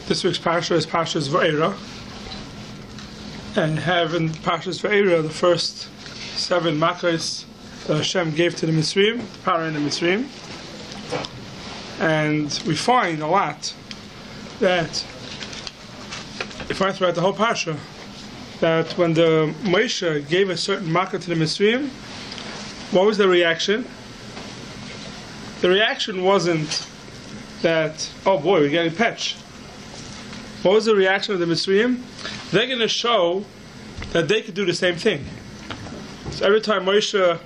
This week's Parsha is Parsha's Va'era. And having Parsha's Va'era, the first 7 Makkos that Hashem gave to the Mitzrayim, the Parah and the Mitzrayim. And we find a lot that, if I throughout the whole Parsha, that when the Moshe gave a certain Makkah to the Mitzrayim, what was the reaction? The reaction wasn't that, oh boy, we're getting patch. What was the reaction of the Mitzrayim? They're going to show that they could do the same thing. So every time Moshe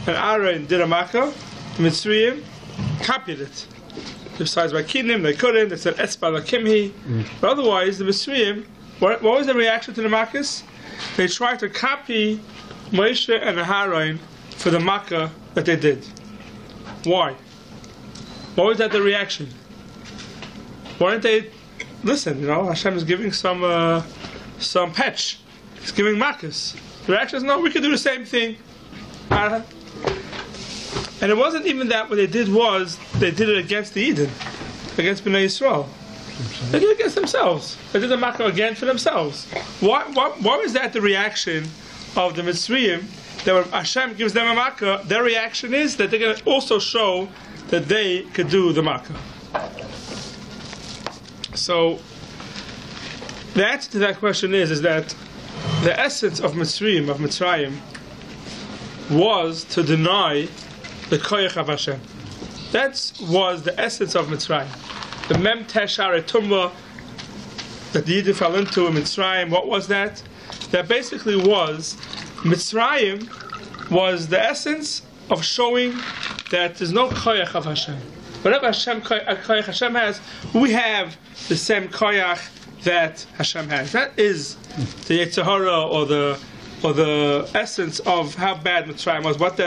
and Aaron did a Makkah, the Mitzrayim copied it. Besides by Kinim, they couldn't. They said Etzba Lakimhi. But otherwise, the Mitzrayim, what was the reaction to the Makkahs? They tried to copy Moshe and Aaron for the Makkah that they did. Why? What was that the reaction? Why didn't they listen? Hashem is giving some patch. He's giving Makkahs. The reaction is, no, we could do the same thing. And it wasn't even that. What they did was, they did it against the Eden, against Bnei Yisrael. They did it against themselves. They did the Makkah again for themselves. Why was that the reaction of the Mitzrayim? That when Hashem gives them a Makkah, their reaction is that they're going to also show that they could do the Makkah. So, the answer to that question is that the essence of Mitzrayim, was to deny the koyach of Hashem. That was the essence of Mitzrayim. The Mem Teshar Tumba that the Yidden fell into in Mitzrayim, what was that? That basically was, Mitzrayim was the essence of showing that there's no koyach of Hashem. Whatever koyach Hashem has, we have the same koyach that Hashem has. That is the Yetzer Hara, or the essence of how bad Mitzrayim was. What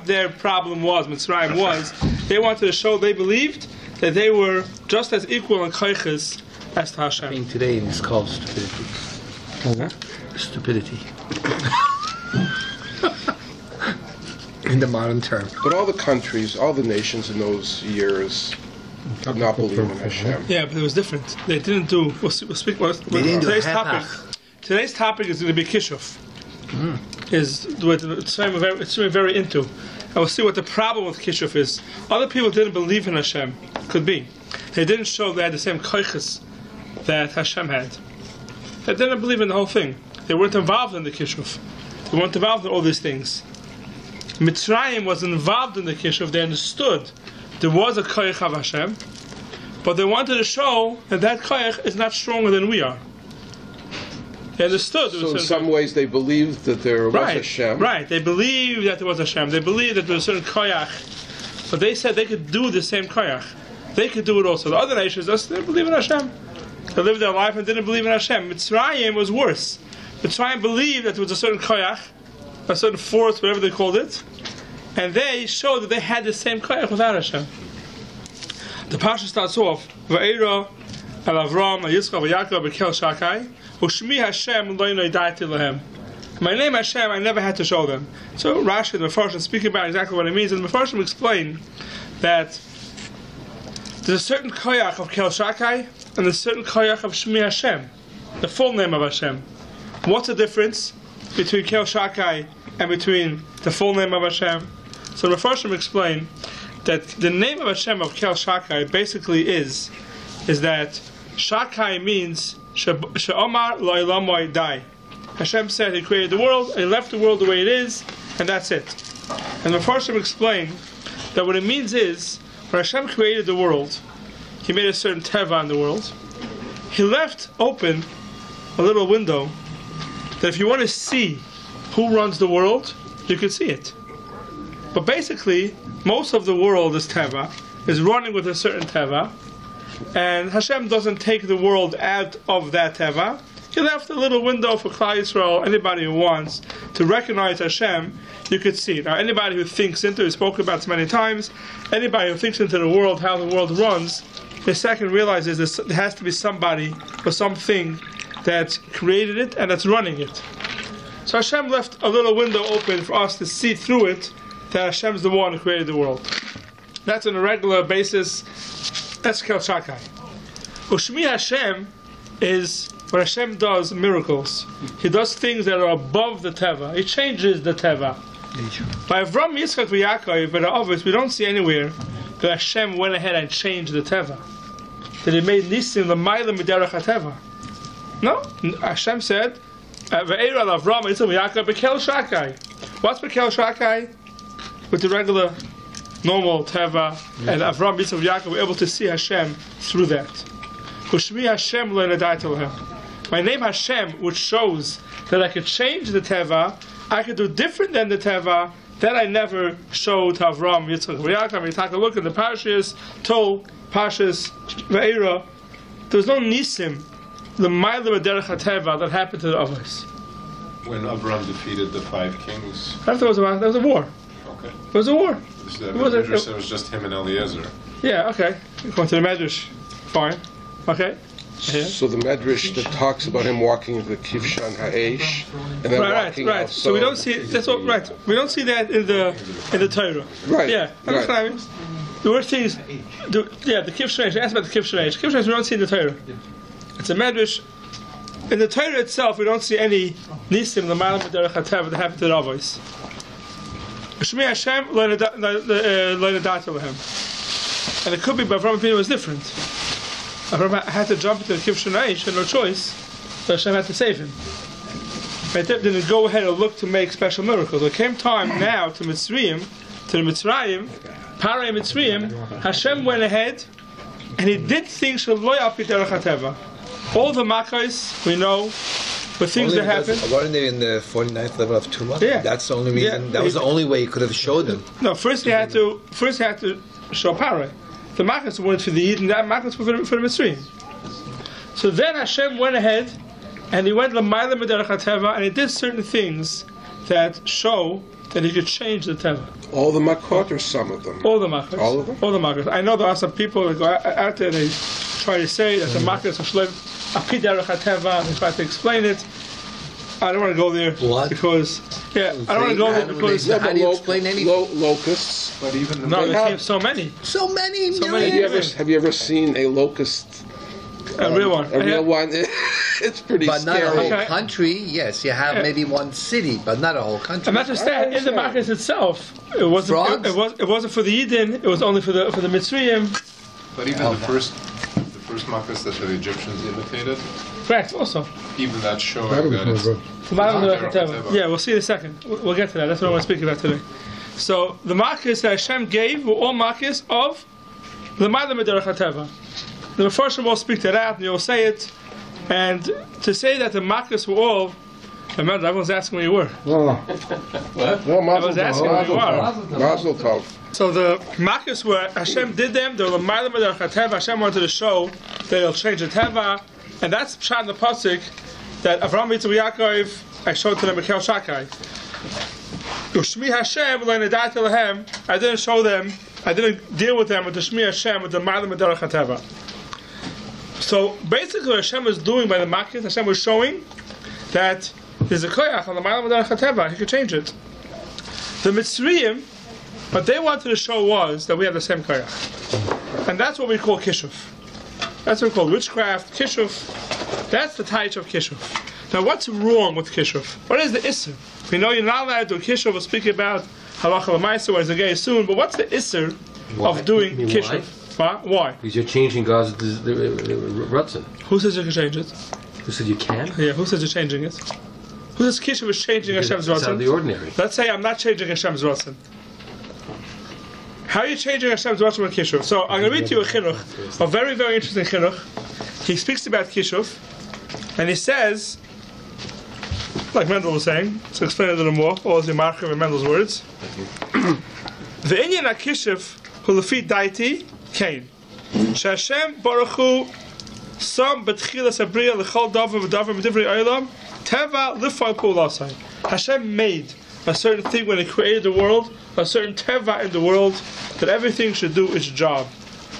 their problem was, Mitzrayim was, they wanted to show, they believed that they were just as equal in koyches as to Hashem. I think today it's called stupidity. Stupidity. In the modern term. But all the countries, all the nations in those years did not believe in Hashem. Yeah, but it was different. They didn't do. We'll speak. They didn't today's do topic. Today's topic is going to be Kishuf. Is what it's very into. And we'll see what the problem with Kishuf is. Other people didn't believe in Hashem. Could be. They didn't show they had the same koiches that Hashem had. They didn't believe in the whole thing. They weren't involved in the Kishuf. They weren't involved in all these things. Mitzrayim was involved in the Kishuf. They understood there was a koyach of Hashem, but they wanted to show that that koyach is not stronger than we are. They understood. So in some ways they believed that there was Hashem. Right, they believed that there was Hashem. They believed that there was a certain koyach, but they said they could do the same koyach. They could do it also. The other nations just didn't believe in Hashem. They lived their life and didn't believe in Hashem. Mitzrayim was worse. Mitzrayim believed that there was a certain koyach, a certain force, whatever they called it, and they showed that they had the same koyach without Hashem. The Parsha starts off, Va'era al Avram, al Yitzchak, al Yaakov, al Kel Shakai, Ushmi Hashem lo noidati lahem. My name Hashem, I never had to show them. So Rashi and the Mefarshim speak about exactly what it means, and the Mefarshim explain that there's a certain koyach of Kel Shakai and a certain koyach of Shmi Hashem, the full name of Hashem. What's the difference between Kel Shakai and between the full name of Hashem? So the Mefarshim explain that the name of Hashem of Kel Shakai basically is that Shakai means She'omar lo'ilamoy dai. Hashem said He created the world, and He left the world the way it is, and that's it. And the Mefarshim explain that what it means is, when Hashem created the world, He made a certain teva in the world. He left open a little window that if you want to see who runs the world, you can see it. But basically, most of the world is teva, is running with a certain teva, and Hashem doesn't take the world out of that teva. He left a little window for Klal Yisrael, anybody who wants to recognize Hashem, you could see it. Now, anybody who thinks into, we spoke about this many times, anybody who thinks into the world, how the world runs, the second realizes there has to be somebody or something that created it and that's running it. So Hashem left a little window open for us to see through it that Hashem is the one who created the world. That's on a regular basis. That's Kel Shakai. Ushmi Hashem is when Hashem does miracles, He does things that are above the teva. He changes the teva. By Avram, Yitzchak, and Yaakov, but obviously we don't see anywhere that Hashem went ahead and changed the teva. That He made nisim l'mayla miderech hateva. No, Hashem said, "Ve'er al Avram, Yitzchak, and Yaakov bekel shakai." What's bekel shakai? With the regular, normal teva, and Avram, Yitzchak, and Yaakov were able to see Hashem through that. Ushmi Hashem lo nedai lehem. My name Hashem, which shows that I could change the teva, I could do different than the teva, that I never showed to Avram, Yitzchak, and Yaakov. You take a look at the Parshas, Tol, Parshas, Ve'era. There was no nisim, the ma'ila b'derech hateva that happened to the others. When Avram defeated the 5 kings. After there was a war. Okay. There was a war. The Medrash said it was just him and Eliezer. Yeah, okay. According to the Medrash. Fine. Okay. Yeah. So the Medrash that talks about him walking the Kivshan Ha'esh, and then walking right. outside. So we don't see that's what right. We don't see that in the Torah. Right. Yeah. That's what I mean. The worst thing is, the Kivshan Ha'esh. Ask about the Kivshan Ha'esh. Kivshan Ha'esh we don't see in the Torah. It's a Medrash. In the Torah itself, we don't see any nisim l'mayla b'derech hateva that happened to the Avos. Shmi Hashem lo nedati lehem. And it could be, but Avram Avinu was different. Avram had to jump into the Kivshan Ha'esh, had no choice, so Hashem had to save him. Right there, didn't go ahead and look to make special miracles. It came time now to the Mitzrayim, Paray Mitzrayim, Hashem went ahead and He did things shelo yapi derech hateva. All the makkos we know, the things that happened. Weren't they in the 49th level of Tumah? Yeah. That's the only reason. Yeah. That was the only way He could have showed them. No, first he had to show Paray. The makkos went for the Yid, and that makkos for the Mitzrayim. So then Hashem went ahead, and He went l'mayla b'derech hateva, and He did certain things that show that He could change the teva. All the Makot or some of them? All the makkos. All of them? All the makkos. I know there are some people that go out there and they try to say that the makkos are shlev api derech hateva. They try to explain it. I don't want to go there because I don't want to go there because How do you explain anything? Locusts. But even the they have so many. So many. Have you ever seen a locust? A real one. A real one. It's pretty But not scary. a whole country. Yes, you have maybe one city, but not a whole country. And not just that, in the makkos itself, it wasn't. It wasn't for the Yidden. It was only for the Mitzrayim. But even the first makkos that the Egyptians imitated, Correct. Also. even that showing that it's Yeah, we'll see in a second. We'll get to that. That's what I want to speak about today. So the makkos that Hashem gave were all makkos of the Ma'alim Derech HaTeva. The Mefarshim will speak to that, and you'll say it. And to say that the makkos were all, remember, everyone's asking where you were. What? No, I was asking where you were. Mazel tov. So the makkos were, Hashem did them, they were Ma'alim Derech HaTeva. Hashem wanted to show that He'll change the Teva. And that's Pshat in the Pasuk, that Avram Yitzchak Yaakov, I showed to them Bekel Shakai. Ushmi Hashem lo nedati lehem. I didn't show them, I didn't deal with them with the Shmi Hashem, with the Ma'alim Derech HaTeva. So basically what Hashem was doing by the makkos, Hashem was showing that there's a koyach on the Ma'alim Derech HaTeva, He could change it. The Mitzrayim, what they wanted to show was that we have the same koyach. And that's what we call kishuf. That's what we call witchcraft, kishuf. That's the taich of kishuf. Now what's wrong with kishuf? What is the isser? We know you're not allowed to do kishuf. We'll speak about halacha l'maisa when it's again soon, but what's the isser of doing kishuf? Why? Because you're changing God's Ratzon. Who says you can change it? Who said you can? Yeah, who says you're changing it? Who says kishuf is changing Hashem's It's out of Ratzon? the ordinary. Let's say I'm not changing Hashem's Ratzon. How are you changing Hashem's Ratzon with kishuf? So I'm going to read to you a chinuch, a very, very interesting chinuch. He speaks about kishuf, and he says, like Mendel was saying, to explain it a little more, all the marker in Mendel's words, the inyan ha-kishuf hu lefi daiti kain. Shashem Baruch Hu Sam betchilas abriya lechol davar v'davar v'divrei olam teva lifal pulasai. Hashem made a certain thing when He created the world, a certain teva in the world, that everything should do its job.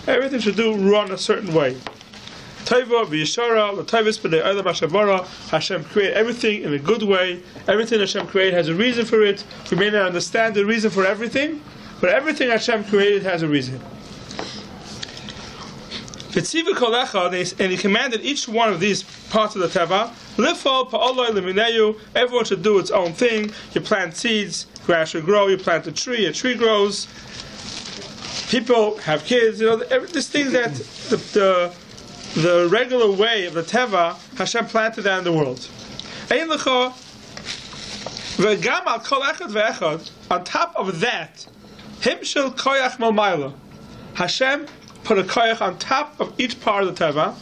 Everything should run a certain way. Teva v'yishara l'tayvis b'nei olam hashavara. Hashem created everything in a good way. Everything Hashem created has a reason for it. We may not understand the reason for everything, but everything Hashem created has a reason. V'tzivu kol echad, and he commanded each one of these parts of the teva, lifol pa'oloi l'mineyu, everyone should do its own thing. You plant seeds, grass should grow. You plant a tree grows. People have kids, this thing that the regular way of the teva, Hashem planted that in the world. Ein lecha, v'gam al kol echad ve'echad, on top of that, himshel koyach malmayla, Hashem put a koyach on top of each part of the teva.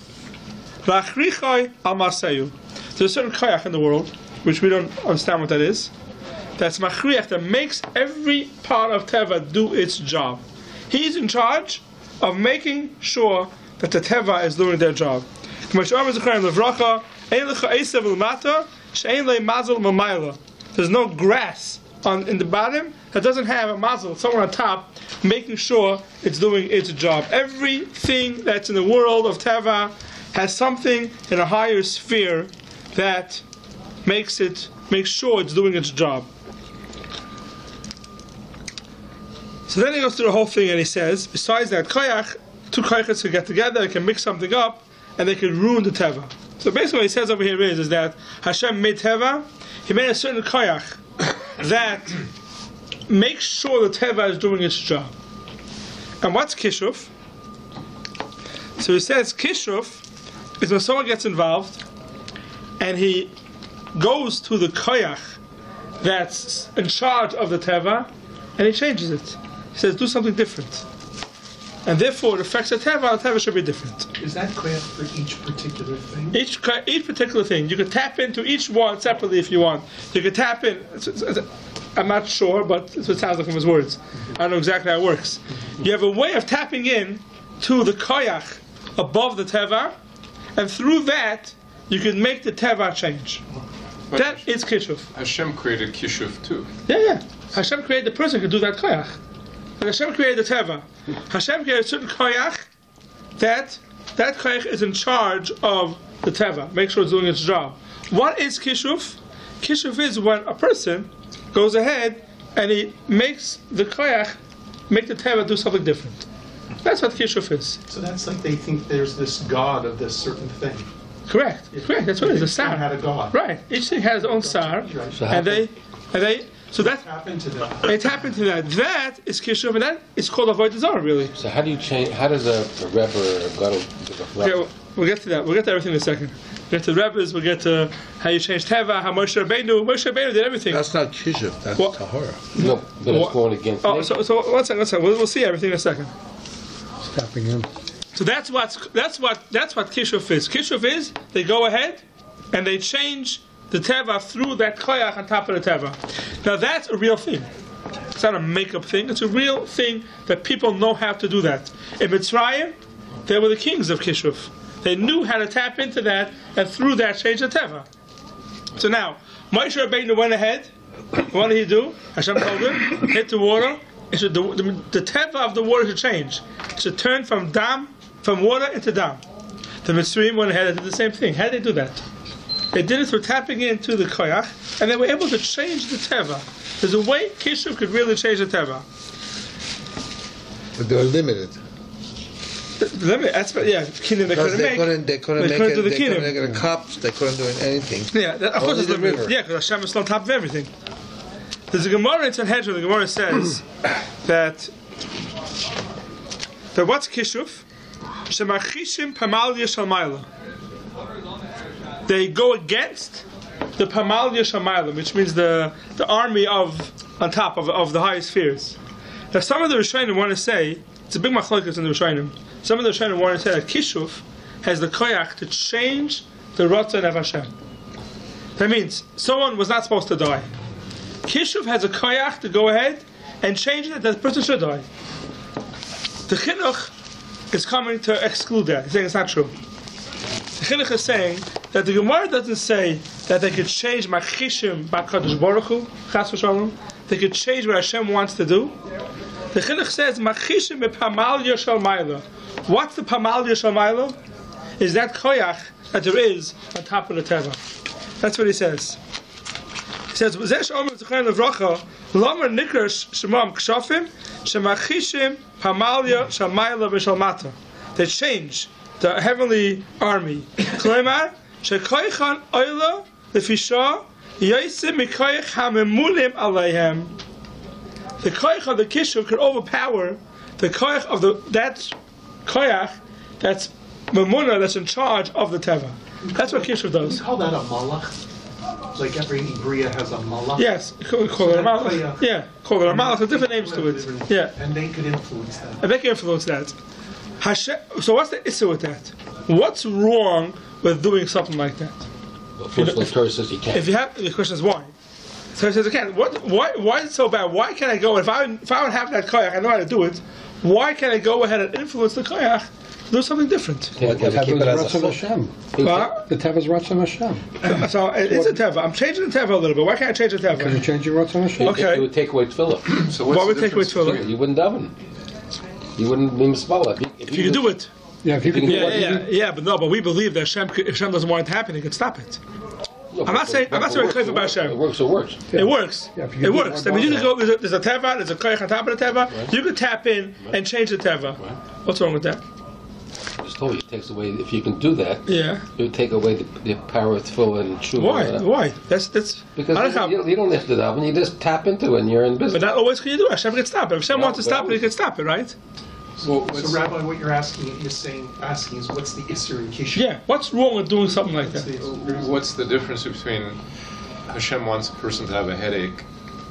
Rachrichai al maseyu. There's a certain koyach in the world, which we don't understand what that is. That's machriach, that makes every part of teva do its job. He's in charge of making sure that the teva is doing their job. There's no grass in the bottom that doesn't have a mazel somewhere on top, making sure it's doing its job. Everything that's in the world of teva has something in a higher sphere that makes sure it's doing its job. So then he goes through the whole thing and he says, besides that, two koyachs can get together, they can mix something up, and they can ruin the teva. So basically what he says over here is that Hashem made teva, he made a certain koyach that makes sure the teva is doing its job. And what's kishuf? So he says kishuf is when someone gets involved and he goes to the koyach that's in charge of the teva and he changes it. He says do something different. And therefore it affects the teva should be different. Is that clear for each particular thing? Each particular thing. You could tap into each one separately if you want. You could tap in, I'm not sure, but that's what it sounds like from his words. I don't know exactly how it works. You have a way of tapping in to the koyach above the teva, and through that you can make the teva change. But that is kishuf. Hashem created kishuf too. Yeah. Hashem created the person who could do that koyach. And Hashem created the teva. Hashem created a certain koyach that koyach is in charge of the teva. Make sure it's doing its job. What is kishuf? Kishuf is when a person goes ahead and he makes the koyach make the teva do something different. That's what kishuf is. So that's like they think there's this god of this certain thing. Correct. That's what it is. A sar. Had a god. Right. Each thing has its own sar, and they. So that tap into that. They tap into that. That is kishuf, and that is called avodah zarah, really. So how do you change? How does a rebbe or a gadol? Okay, we'll get to that. We'll get to everything in a second. We'll get to the rebbes. We'll get to how you change teva. How Moshe Rabbeinu did everything. That's not kishuf. That's tahora. No, but it's going against. Oh, so one second. We'll see everything in a second. Tapping in. So that's what kishuf is. Kishuf is they go ahead and they change the teva through that koyach on top of the teva. Now that's a real thing. It's not a make-up thing. It's a real thing that people know how to do that. In Mitzrayim, they were the kings of kishuf. They knew how to tap into that and through that change the teva. So now, Moshe Rabbeinu went ahead. What did he do? Hashem told him, hit the water. The teva of the water should change. It should turn from water into dam. The Mitzrayim went ahead and did the same thing. How did they do that? They did it through tapping into the koyach, and they were able to change the teva. There's a way kishuf could really change the teva. But they were limited. That's kinim they couldn't make. They couldn't make it cups. They couldn't do anything. Yeah, of course it's limited. Yeah, because Hashem is on top of everything. There's a Gemara in Sanhedrin. The Gemara says that what's kishuf? Shemachishim pamalya shalmayla. They go against the pamalya shalmayla, which means the army on top of the highest spheres. Now, some of the Rishonim want to say it's a big machlokes in the Rishonim. Some of the Rishonim want to say that kishuf has the koyach to change the ratzon of Hashem. That means someone was not supposed to die. Kishuf has a koyach to go ahead and change it that the person should die. The chinuch is coming to exclude that. He's saying it's not true. The chinuch is saying that the Gemara doesn't say that they could change machishim b'kadosh baruch hu, chas v'shalom. They could change what Hashem wants to do. The chinuch says machishim b'pamalya shel mayla. What's the pamalya shel mayla? Is that koyach that there is on top of the teva. That's what he says. He says, "Zesh omer tzachon levracha, lamer nikras shemam kshafim, shemachishim pamalya shel mayla v'shel mata." They change the heavenly army. Kloimar, shekoichan oila lefisha yosim mikoich hamemulim aleihem. The koich of the kishuv could overpower the koich of that koyach that's memuna, that's in charge of the teva. That's what kishuv does. You call that a malach? Like every Bria has a malach? Yes, call it a malach. Yeah, call it a malach. There's different names to it. Yeah. And they could influence that. And they can influence that. So what's the issue with that? What's wrong with doing something like that? Well, first of all, Torah says you can't. If you have, the question is why. So he says again, why is it so bad? Why can't I go? If I would have that koyach, I know how to do it. Why can't I go ahead and influence the koyach? Do something different. Yeah, The Teva's Ratzon Hashem. So it's a teva. I'm changing the teva a little bit. Why can't I change the Because you teva? change your Ratzon Hashem. Okay. It would take away tefillah. So Why what's would the take away difference tefillah? You wouldn't daven. You wouldn't be mispala. If you could do it. Yeah, if you can do Yeah, but we believe that if Hashem doesn't want it to happen, he can stop it. I'm not saying clear about Hashem. It works. It works. It works. Yeah, if you It do works. one I mean, you can bar, go. There's a teva. There's a koyach on top of the teva. Right. You can tap in and change the teva. What's wrong with that? I just told you, it takes away. If you can do that, Yeah. it would take away the power of tefillah and tshuva. Why? Why? That's Because Anacham. you don't have to daven. You just tap into it, and you're in But business. not always can you do it. Hashem can stop it. If Hashem wants to stop it, he can stop it, right? So Rabbi, what you're asking is what's the Isser in Kishuv? Yeah. What's wrong with doing something like that? What's the difference between Hashem wants a person to have a headache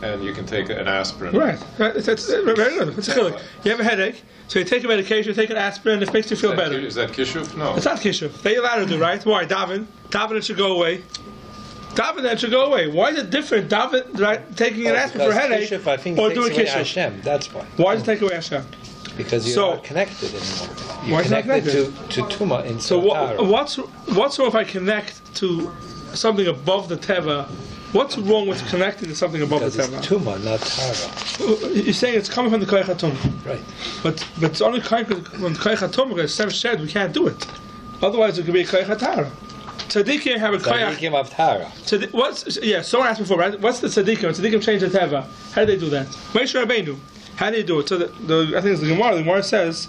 and you can take an aspirin? Right. That's very good. It's a chiluk. You have a headache, so you take a medication, you take an aspirin, it makes you feel better. Is that kishuv? No. It's not kishuv. That you're allowed to do, right? Why? Daven, it should go away. Daven, it should go away. Why is it different? Daven, right? Taking an aspirin for a headache, Kishuv, I think, or takes doing away kishuv. Hashem. That's why. Why does it take away Hashem? Because you're So- not connected anymore. Why You're is it not connected to Tuma in So Satara. what's wrong if I connect to something above the teva? What's wrong with connecting to something above Because the it's teva? Tuma, not Tara. You're saying it's coming from the koyach hatum, Right. but it's only coming from the koyach hatum because Hashem said we can't do it. Otherwise, it could be a koyach hatara. Tzaddikim have a koyach. Tzaddikim of Tara. Someone asked before, right? What's the tzaddikim? Tzaddikim change the teva. How do they do that? Moshe Rabbeinu. How do you do it? So I think it's the Gemara. The Gemara says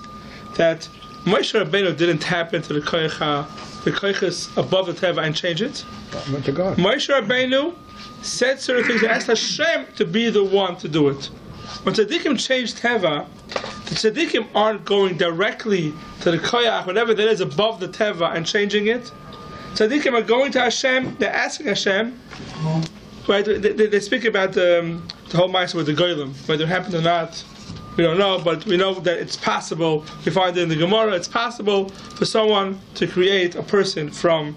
that Moshe Rabbeinu didn't tap into the koyachas above the teva and change it. Went to God. Moshe Rabbeinu said certain things and asked Hashem to be the one to do it. When tzaddikim change teva, the tzaddikim aren't going directly to the koyach, whatever that is above the teva, and changing it. Tzaddikim are going to Hashem. They're asking Hashem. Right? They speak about the whole ma'aseh with the goyim. Whether it happened or not, we don't know. But we know that it's possible. We find it in the Gemara. It's possible for someone to create a person from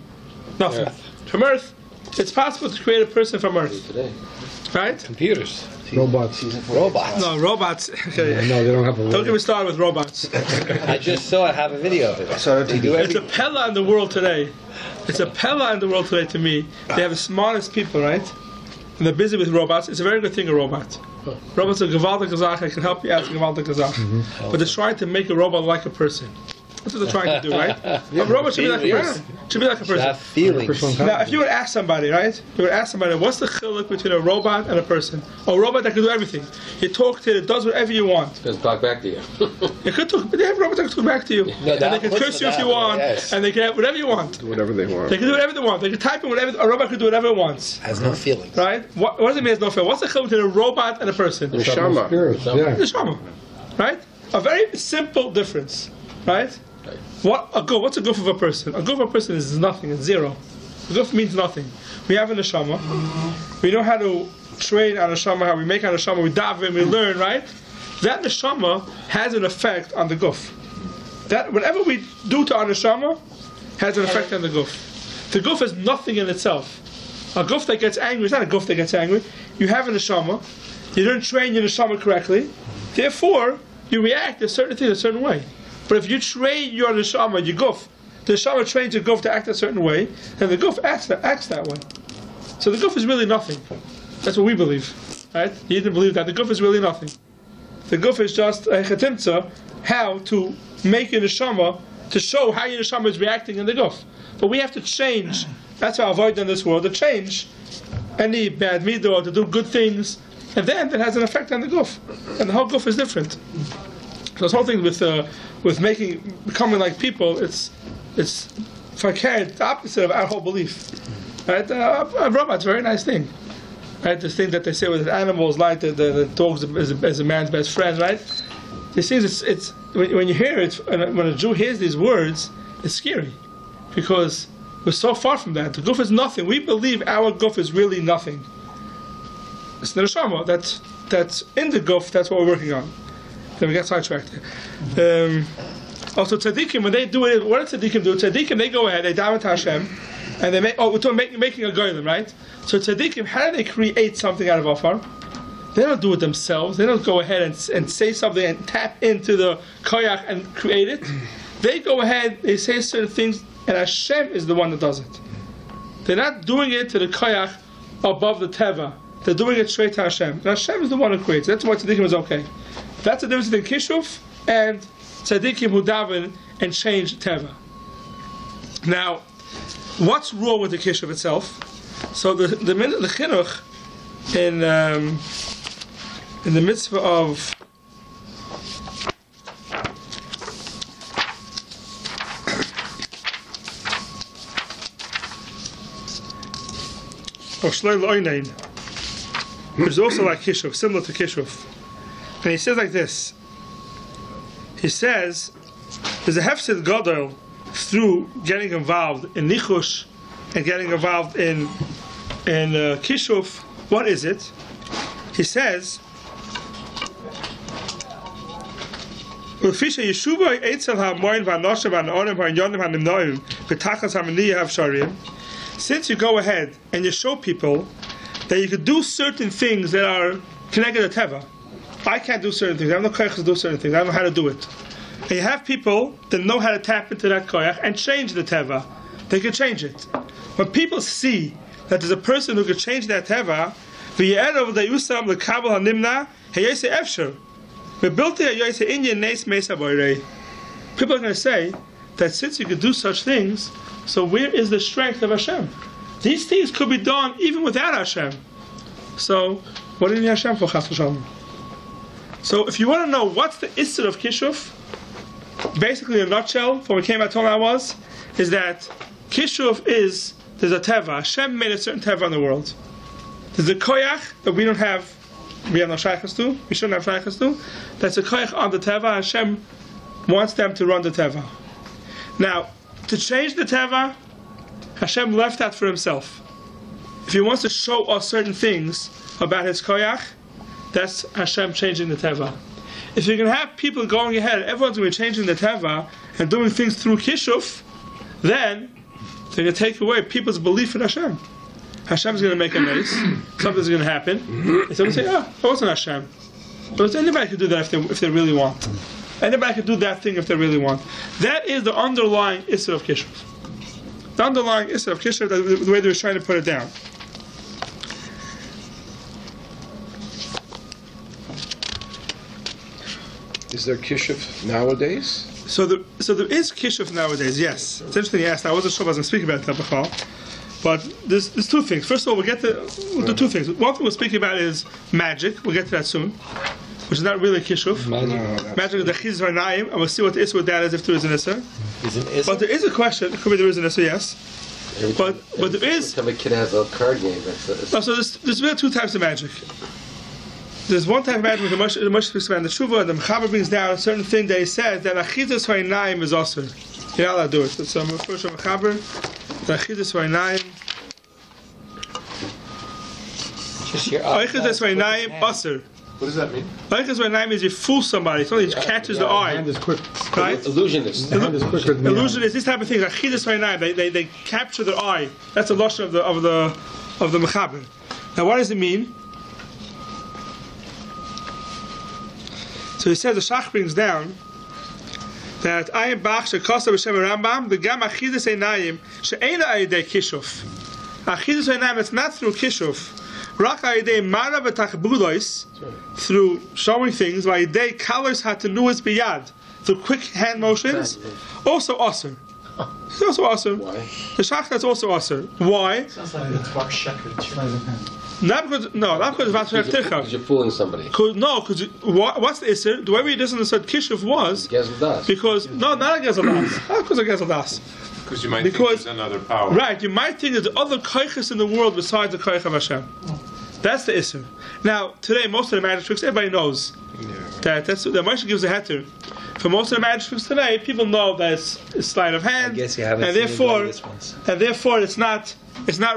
nothing, from earth. It's possible to create a person from earth. Today. Right? Computers. Robots. Robots. No, robots. Okay. No, they don't have a Don't get me robot. started with robots. I just saw it, have a video of it. They do It's a every... pella in the world today. It's a pella in the world today to me. They have the smartest people, right? And they're busy with robots. It's a very good thing, a robot. Robots are gewaltig gezach. I can help you out, gewaltig gezach. But they're trying to make a robot like a person. That's what they're trying to do, right? A robot should be like a person. Should be like a Have person. feelings. Now, if you would ask somebody, right? You would ask somebody, what's the chiluk between a robot and a person? A robot that can do everything. You talk to it, it does whatever you want. Just talk back to you. It could talk, they have robots that can talk back to you. No, And that they can puts curse you if it you that want. way, yes. And they can have whatever you want. Do whatever they want. They can do whatever they want. They can type in whatever. A robot can do whatever it wants. Has no feelings. Right? What does it mean? It's no fair. What's the chiluk between a robot and a person? Neshama. Spirits, yeah. The shama. Right? A very simple difference. Right? What's a goof of a person? A goof of a person is nothing. It's zero. A goof means nothing. We have a neshama. We know how to train on a neshama. How we make a neshama. We daven. We learn. Right? That neshama has an effect on the goof. That whatever we do to our neshama has an effect on the goof. The goof is nothing in itself. A goof that gets angry is not a goof that gets angry. You have a neshama. You don't train your neshama correctly. Therefore, you react to certain things a certain way. But if you train your neshama, your goof, the neshama trains your goof to act a certain way, then the goof acts that way. So the goof is really nothing. That's what we believe. Right? You didn't believe that. The goof is really nothing. The goof is just a chetimtza, how to make your neshama, to show how your neshama is reacting in the goof. But we have to change. That's how avoid in this world, to change any bad midah, to do good things, and then that has an effect on the goof. And the whole goof is different. So this whole thing with becoming like people, it's it's fakir, the opposite of our whole belief. Right? Brahma, it's a very nice thing. Right? The thing that they say with animals, like the dogs as a man's best friend, right? These things, it's when you hear it, when a Jew hears these words, it's scary. Because we're so far from that. The guf is nothing. We believe our guf is really nothing. It's the neshama that's in the guf. That's what we're working on. Then we get sidetracked. Also, tzaddikim, when they do it, what do tzaddikim do? Tzaddikim, they go ahead, they daven to Hashem, and they make. Oh, we're talking making a goyim, right? So tzaddikim, how do they create something out of afar? They don't do it themselves. They don't go ahead and say something and tap into the koyach and create it. They go ahead, they say certain things, and Hashem is the one that does it. They're not doing it to the koyach above the teva. They're doing it straight to Hashem. And Hashem is the one who creates. That's why tzaddikim is okay. That's the difference between kishuf and tzaddikim who daven and change teva. Now, what's wrong with the kishuf itself? So the chinuch in the mitzvah of Shloi L'Oinein, which is also like Kishuf, similar to Kishuf. And he says like this. He says, there's a hefsid gadol through getting involved in Nichush and getting involved in Kishuf. What is it? He says, since you go ahead and you show people that you could do certain things that are connected to Teva. I can't do certain things. I have no koyach to do certain things. I don't know how to do it. And you have people that know how to tap into that koyach and change the Teva. They can change it. When people see that there's a person who could change that Teva, people are going to say that since you could do such things, so where is the strength of Hashem? These things could be done even without Hashem. So, what do you need Hashem for, Chas v'Shalom? So, if you want to know what's the issur of Kishuf, basically in a nutshell, from what came out till now is that Kishuf is, there's a Teva. Hashem made a certain Teva in the world. There's a Koyach that we have no Shaykhs to, we shouldn't have Shaykhs to. That's a Koyach on the Teva. Hashem wants them to run the Teva. Now, to change the Teva, Hashem left that for himself. If he wants to show us certain things about his koyach, that's Hashem changing the Teva. If you're going to have people going ahead, everyone's going to be changing the Teva and doing things through Kishuf, then they're going to take away people's belief in Hashem. Hashem's going to make a mace, something's going to happen, and someone say, it wasn't Hashem. But anybody can do that if they really want. Anybody can do that thing if they really want. That is the underlying issur of Kishuf. The underlying issur of Kishuf, the way they were trying to put it down. Is there Kishuf nowadays? So there is Kishuf nowadays, yes. It's interesting you asked. I wasn't sure if I was going to speak about that before. But there's two things. First of all, we'll do two things. One thing we'll speak about is magic. We'll get to that soon. Which is not really Kishuf. Magic is the Chizur Naim, and we'll see what the issur with that is if there is an issur. But there is a question. It could be there is an issur, yes. But there is. Every kid has a card game. So there's really two types of magic. There's one type of magic the Moshe speaks about in the Shuvah, and the Mechaber brings down a certain thing that he says that Achizas Naim is also. You're not allowed to do it. So first of Mechaber, the Achizas Naim. Achizas Naim Aser. What does that mean? Achizas Naim is you fool somebody. Somebody catches the eye. Hand is quick. Right? Illusionist. The hand is quicker than the Illusionist. This type of thing. Achizas Naim. They capture the eye. That's the lashon of the Mechaber. Now, what does it mean? So he says the Shach brings down that Ayin Bach Shekosa B'Shem Rambam the Gam Achidus Einayim She'ena Ayidei Kishuf. Achidus Einayim, it's not through Kishuf. Rak Ayidei Mara B'Tachbudois, through showing things. Ayidei Kalos Hatanuas Biyad, through quick hand motions. Also Aser. It's also Aser. Why? The Shach that's also Aser. Why? Sounds like it's Bar Sheker. Not because Because you're fooling somebody. Because what's the issur? The way we just understood Kishuf was Gezel das. because not a Gezel das, not because of Gezel das. Because you might think there's another power. Right, you might think there's other koiches in the world besides the koich of Hashem. That's the issue. Now, today, most of the magic tricks, everybody knows that Moshe gives a heter. For most of the magic tricks today, people know that it's sleight of hand, I guess you haven't and seen therefore, the latest ones. and therefore, it's not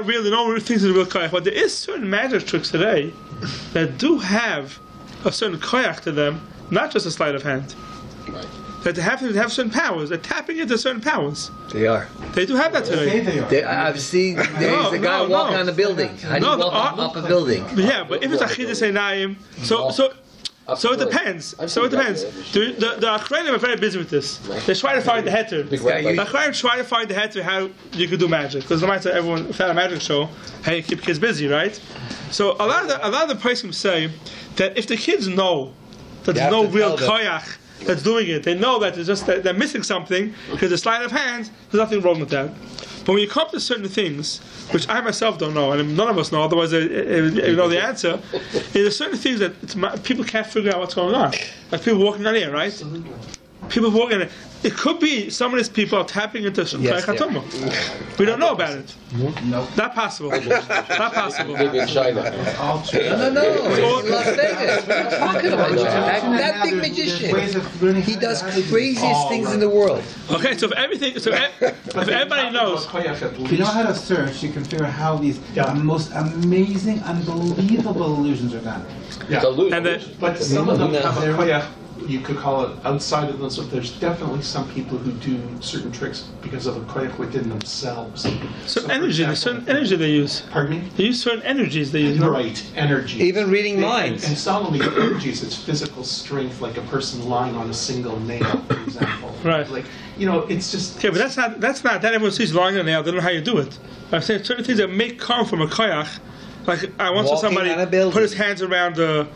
really no one thinks it's a real koich. But there is certain magic tricks today that do have a certain koich to them, not just a sleight of hand. Right. That they have certain powers. They're tapping into certain powers. They are. They do have that today. I've seen there's a guy walking on a building. How do you walk up a building? Yeah, but if it's Achidus Einayim, so it depends. So it depends. The Achrayim are very busy with this. They try to find the heter. The Achrayim try to find the heter how you could do magic. Because the might everyone without a magic show, how you keep kids busy, right? So a lot of the poskim say that if the kids know that there's no real koyach that's doing it, they know that it's just that they're missing something because the sleight of hand. There's nothing wrong with that. But when you come to certain things, which I myself don't know, and none of us know, otherwise I know the answer, there's certain things that people can't figure out what's going on. Like people walking on here, right? Absolutely. People walking in. It could be some of these people are tapping into Kayach. We don't know about it. No. Not possible. Not possible. Maybe in China. No. In Las Vegas. What are you talking about? That big magician. He does craziest things in the world. Okay, so if everybody knows. If you know how to search, you can figure out how these most amazing, unbelievable illusions are done. Yeah. And But some of them have a koyach, you could call it outside of them. So there's definitely some people who do certain tricks because of a koyach within themselves. Certain energy, there's certain energy they use. Pardon me? They use certain energies they use. Right, energy. Even reading minds. And it's not only energies, it's physical strength, like a person lying on a single nail, for example. Right. Like, it's just... Okay, but that's not that everyone sees lying on a nail, they don't know how you do it. I'm saying certain things that may come from a koyach. Like I once saw somebody put his hands around a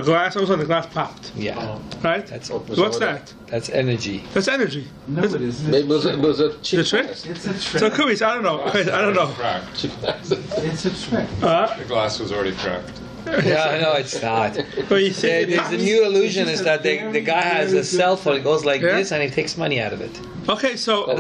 glass, all of a sudden the glass popped. Yeah. Right? What's that? That's energy. That's energy. No, it isn't. Maybe it was a cheap The trick? It's a trick. So Kubis, I don't know. I don't know. Cracked. It's a trick. The glass was already cracked. Yeah, no, it's not. But you see, There's a new illusion is that the guy has a cell phone, it goes like this, and he takes money out of it. okay, so I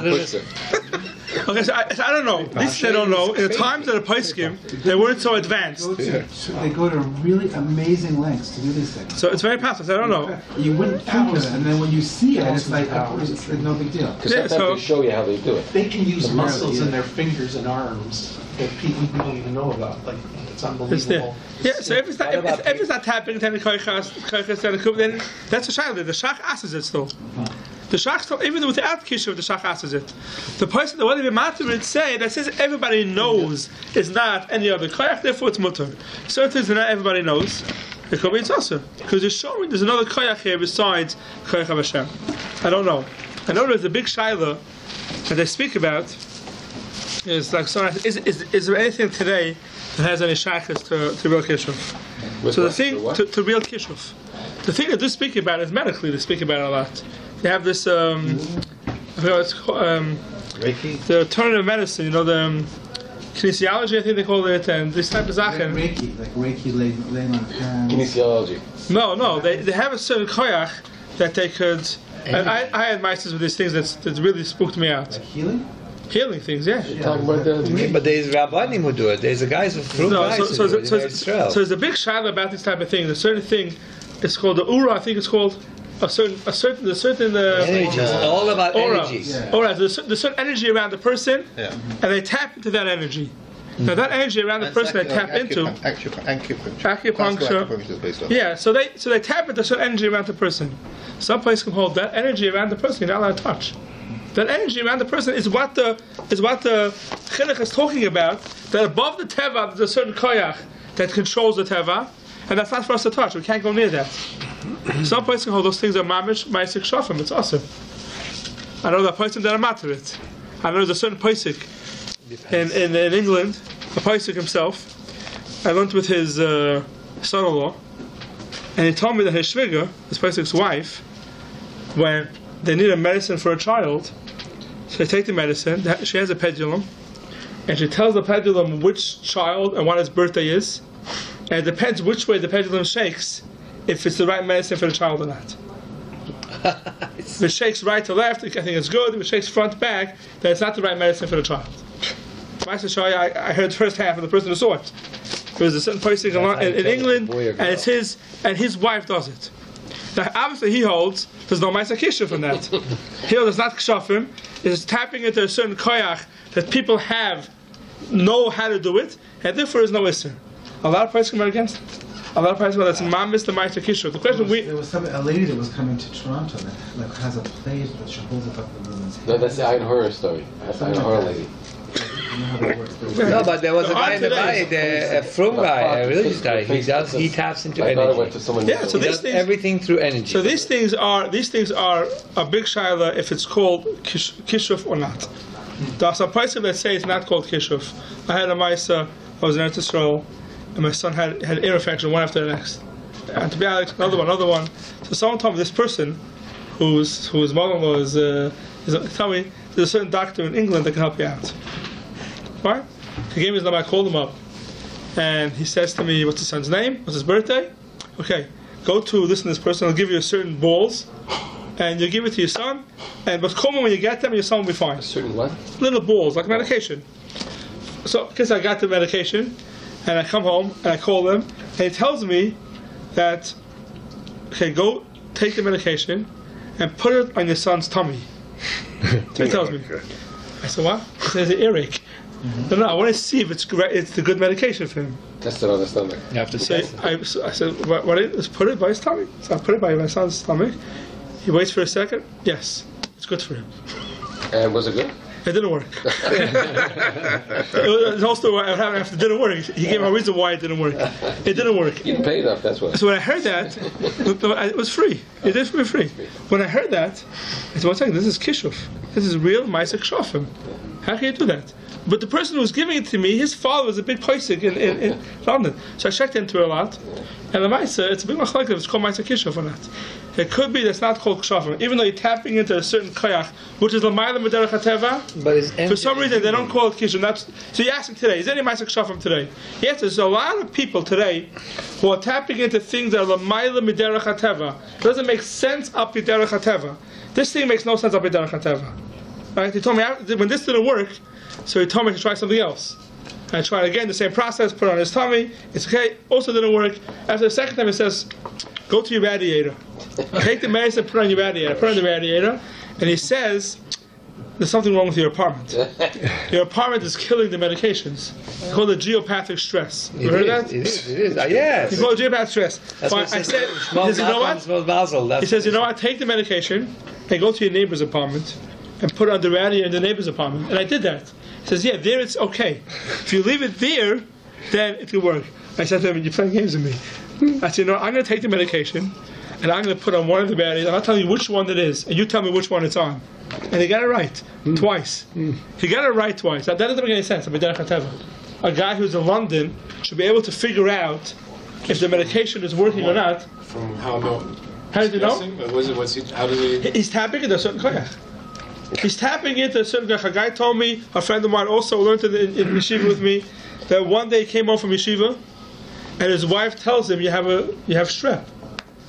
don't know. At least they don't know. In the times of the Paiskim, they weren't so advanced. They go to really amazing lengths to do these things. So it's very possible. I don't know. You wouldn't think of it, and then when you see it, it's like no big deal. Because Yeah, sometimes so- they show you how they do it. They can use muscles in their fingers and arms that people don't even know about. Like, it's It's there. unbelievable. Yeah, so if it's not tapping into the koichas, then that's a shayla. The shach asks it still. The shach still, even without kishuv, the shach asks it. The person, the one of the matter would say that says everybody knows is not any other koyach, therefore it's mutter. Certain things that not everybody knows, it could be it's also because it's showing there's another koyach here besides koyach of Hashem. I don't know. I know there's a big shayla that they speak about. Is like is there anything today that has any shaykhs to real kishuv? So the thing to real kishuv, the thing that they speak about is medically. They speak about it a lot. They have this I forgot what it's called, Reiki? the alternative medicine. The kinesiology, I think they call it, and this type of zaken. Like Reiki laying on hands. Kinesiology. No, they have a certain koyach that they could. And I had masters with these things that really spooked me out. Like healing? Healing things, yeah. Talking about Yeah, but there's rabbanim who do it. There's guys with fruit No, guys who do it in Israel. so there's a big shayla about this type of thing. There's a certain thing. It's called the ura. I think it's called a certain Energies. All about aura. energies. Yeah. Aura. There's certain energy around the person, and they tap into that energy. Now that energy around the person they tap into acupuncture. is based on. Yeah, so they tap into certain energy around the person. Some place can hold that energy around the person. You're not allowed to touch. That energy around the person is what the chinuch is talking about. That above the teva there's a certain koyach that controls the teva, and that's not for us to touch. We can't go near that. Some places can hold those things are mamish ma'asik shofim. It's awesome. I know that person that I'm matter it. I know there's a certain paisik in England, a paisik himself. I learned with his son-in-law, and he told me that his shviga, his paisik's wife, when they need a medicine for a child, so they take the medicine. She has a pendulum, and she tells the pendulum which child and what his birthday is, and it depends which way the pendulum shakes if it's the right medicine for the child or not. if it shakes right to left, I think it's good. If it shakes front to back, then it's not the right medicine for the child. I heard the first half of the person who saw it. There was a certain person in England, and it's his wife does it. Now, obviously, he holds there's no Ma'aser Kishuf in that. He holds it's not Kshafim. It's tapping into a certain koyach that people know how to do it, and therefore there's no Isser. A lot of places come out against it. A lot of places that's Mamis the Ma'aser Kishuf. The question there was a lady that was coming to Toronto that has a plate that she holds it up in the woman's hand. No, that's the Iron Horror story. That's the Iron Horror lady. No, but there was a guy in the Bayit, a from guy, a religious guy. He taps into energy. So he does everything through energy. So these things are a big shaila if it's called kishuf or not. There are some places that say it's not called kishuf. I had a Maisa, I was in Eretz Yisrael, and my son had ear infection one after the next. Antibiotics, another one. So someone told me this person, whose mother-in-law is tell me there's a certain doctor in England that can help you out. Right? He gave me his number, I called him up. And he says to me, what's his son's name? What's his birthday? Okay, go to this person, I'll give you certain balls, and you give it to your son, but call me when you get them, your son will be fine. Certain what? Little balls, like medication. So, because I got the medication, and I come home, and I call them, and he tells me that, okay, go take the medication, and put it on your son's tummy. So he tells me. I said, what? He says, the earache. No, I want to see if it's the good medication for him. Test it on the stomach. You have to test it. I said, let's put it by his tummy. So I put it by my son's stomach. He waits for a second. Yes, it's good for him. And was it good? It didn't work. It also what happened after it didn't work. He gave a reason why it didn't work. It didn't work. You didn't pay enough, that's why. So when I heard that, it was free. It did for free. When I heard that, I said, one second, this is kishuf. This is real Ma'aser Kshafim. How can you do that? But the person who was giving it to me, his father was a big paisik in London. So I checked into it a lot. And the Ma'aser, it's a big machlokes if it's called Ma'aser Kishuf or not. It could be that's not called Kshafim. Even though you're tapping into a certain koyach, which is l'mayla b'derech hateva, but for some reason they don't call it Kishuf. So you ask him today, is there any Ma'aser Kshafim today? Yes, there's a lot of people today who are tapping into things that are l'mayla b'derech hateva. It doesn't make sense up b'derech hateva. This thing makes no sense up b'derech hateva. Right? He told me when this didn't work, so he told me to try something else. I tried again, the same process, put it on his tummy, it's okay, also didn't work. After the second time he says, go to your radiator. Take the medicine, put it on your radiator. Put it on the radiator, and he says, there's something wrong with your apartment. Your apartment is killing the medications. It's called the geopathic stress. You heard that? It is. Yes. It's called geopathic stress. That's I said, he says, you know what? He says, you know what, take the medication, and go to your neighbor's apartment, and put it on the radiator in the neighbor's apartment. And I did that. He says, yeah, there it's okay. If you leave it there, then it will work. I said to him, you're playing games with me. I said, no, I'm going to take the medication, and I'm going to put on one of the batteries, and I'll tell you which one it is, and you tell me which one it's on. And he got it right, twice. He got it right twice. That doesn't make any sense. A guy who's in London should be able to figure out if the medication is working or not. From how no? How did you know? How did he? He's tapping into a certain koyach. He's tapping into a certain koyach. A guy told me, a friend of mine also learned in yeshiva with me, that one day he came home from yeshiva, and his wife tells him, you have strep.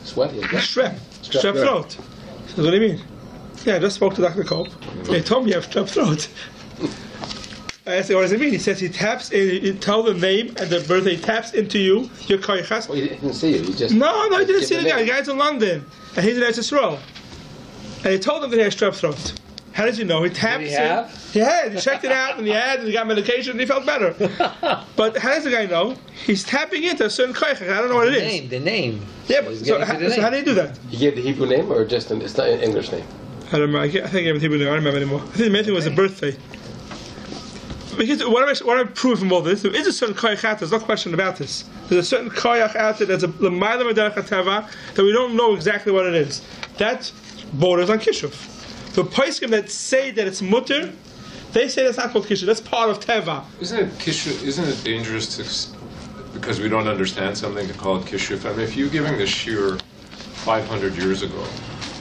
Sweat? Strep throat. He says, what do you mean? Yeah, I just spoke to Dr. Cope. He told me you have strep throat. I asked him, what does it mean? He says he taps in, you tell the name and the birthday, he taps into you, your koyachas. Well, he didn't see you, he just... No, he didn't see the guy. The guy's in London, and he's in Eretz Yisrael. And he told him that he has strep throat. How did you know? He tapped in. He had. He checked it out, and he got medication, and he felt better. But how does the guy know? He's tapping into a certain koyach. I don't know what it is. The name. Yeah, but so how do you do that? You gave the Hebrew name, or just it's not an English name? I don't remember. I think I gave him Hebrew name. I don't remember anymore. I think the main thing was a birthday. Because what I prove from all this, there is a certain koyach out there. There's no question about this. There's a certain koyach out there that's a l'mayla b'derech hateva that we don't know exactly what it is. That borders on kishuf. The poskim that say that it's mutter, they say that's not called kishuf. That's part of teva. Isn't it dangerous to, because we don't understand something, to call it kishuf? I mean, if you're giving this shiur 500 years ago,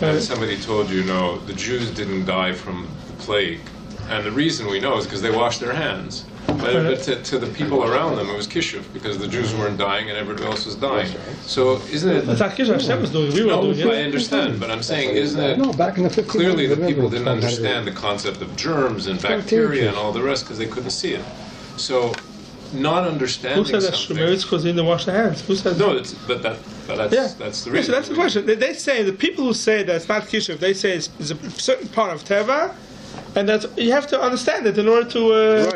and somebody told you, no, the Jews didn't die from the plague, And the reason we know is because they washed their hands. But to the people around them, it was kishuv, because the Jews weren't dying and everybody else was dying. So isn't it... It's not Kishuv, Hashem was doing it. We were doing it. I understand, but I'm saying, isn't it... No, back in the 50s, Clearly the people everyone didn't had it. understand the concept of germs and bacteria and all the rest because they couldn't see it. So, not understanding Who said that? something... It's because they didn't wash their hands. Who said No, that? that's the Yeah, reason. so that's the question. They say, the people who say that it's not Kishuv, they say it's a certain part of Teva, and that you have to understand it in order to...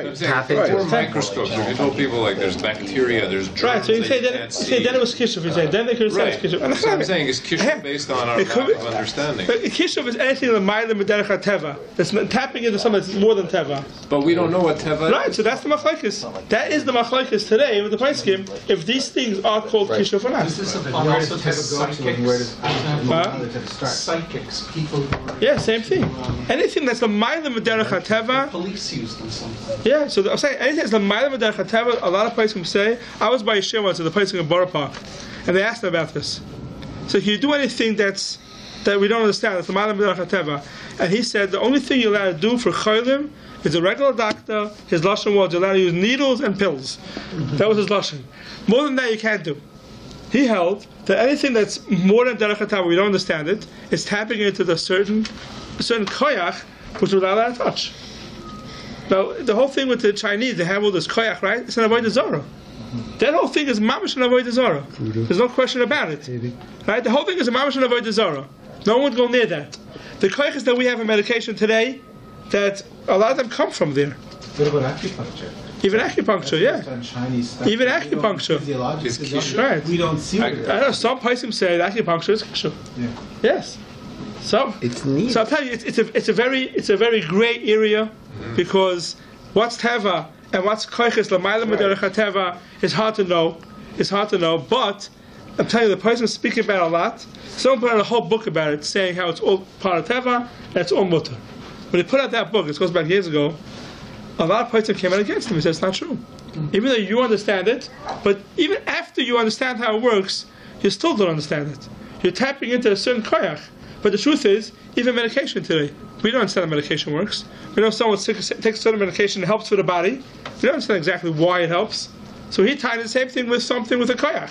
I'm saying, before microscopes, if you told people like there's bacteria, there's germs Right, so you say that then, can't you say see. then it was Kishuv, you say then they could have said Right. it's Kishuv. That's what I'm saying, is kishuv based on our It could lack be- of understanding. But Kishuv is anything in the Ma'ila Mederech HaTeva. That's tapping into something that's more than Teva. But we don't know what teva Right, is. so that's the machlekes. That is the machlekes today with the Paiskim. If these things are called Kishuv or not. Does this And apply where does also to Teva go to and where does psychics? Teva start? Psychics, people who are... Yeah, same thing. Anything that's the Ma'ila Mederech HaTeva. Police use them sometimes. Yeah, so I'm saying anything that's the Ma'ila Mederech HaTeva. A lot of Paiskim say. I was by Yeshiva once at the Paiskim in Borough Park, and they asked me about this. So can you do anything that we don't understand? It's the Ma'ila Mederech HaTeva. And he said the only thing you're allowed to do for Cholim is a regular doctor. His lashon was you're allowed to use needles and pills. That was his lashon. More than that you can't do. He held that anything that's more than Derech HaTava, we don't understand it, is tapping into the certain koyach which we're not allowed to touch. Now, the whole thing with the Chinese, they have all this koyach, right? It's an avodah zarah. That whole thing is mamash and avodah zarah. There's no question about it. Right? The whole thing is a mamash and avodah zarah. No one would go near that. The koyachs that we have in medication today, that a lot of them come from there. What about acupuncture? Even acupuncture, yeah. Based on Chinese stuff. Even We don't- acupuncture. physiologically, Right. we don't see I it. know some Paisim say that acupuncture is kishuv. Yeah. Yes. So It's neat. So I'll tell you, it's a very gray area because what's teva and what's koiches l'mayla m'derech teva is hard to know. It's hard to know, but I'm telling you, the person speaking about it a lot. Someone put out a whole book about it, saying how it's all part of teva and it's all mutter. When he put out that book, it goes back years ago. A lot of person came out against him. He said it's not true. Even though you understand it, but even after you understand how it works, you still don't understand it. You're tapping into a certain koyach. But the truth is, even medication today, we don't understand how medication works. We know someone takes certain medication that helps for the body. We don't understand exactly why it helps. So he tied the same thing with something with a koyach.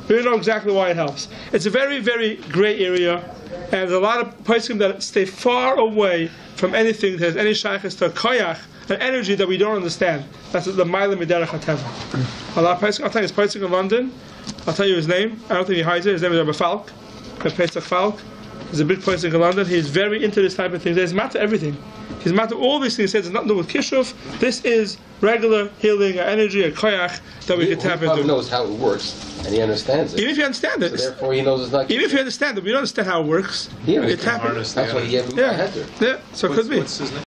We don't know exactly why it helps. It's a very gray area, and there's a lot of poskim that stay far away from anything that has any shaykhs to a koyach, an energy that we don't understand. That's the Ma'ila Miderech HaTeva. A lot of poskim, I'll tell you, it's poskim in London. I'll tell you his name. I don't think he hides it. His name is Rabbi Falk. Pesach Falk. He's a big poskim in London. He's very into this type of thing. He's matter everything. He's matter all these things. He says it's nothing to do with kishuf. This is regular healing, an energy, a koyach that we can tap He into. knows how it works, and he understands it. Even if you understand it, So therefore, he knows it's not. even if you understand it, we don't understand how it works. He You understands. tap it. Harness the That's why he energy. gave him a Yeah, header. yeah. So it could be. What's his name?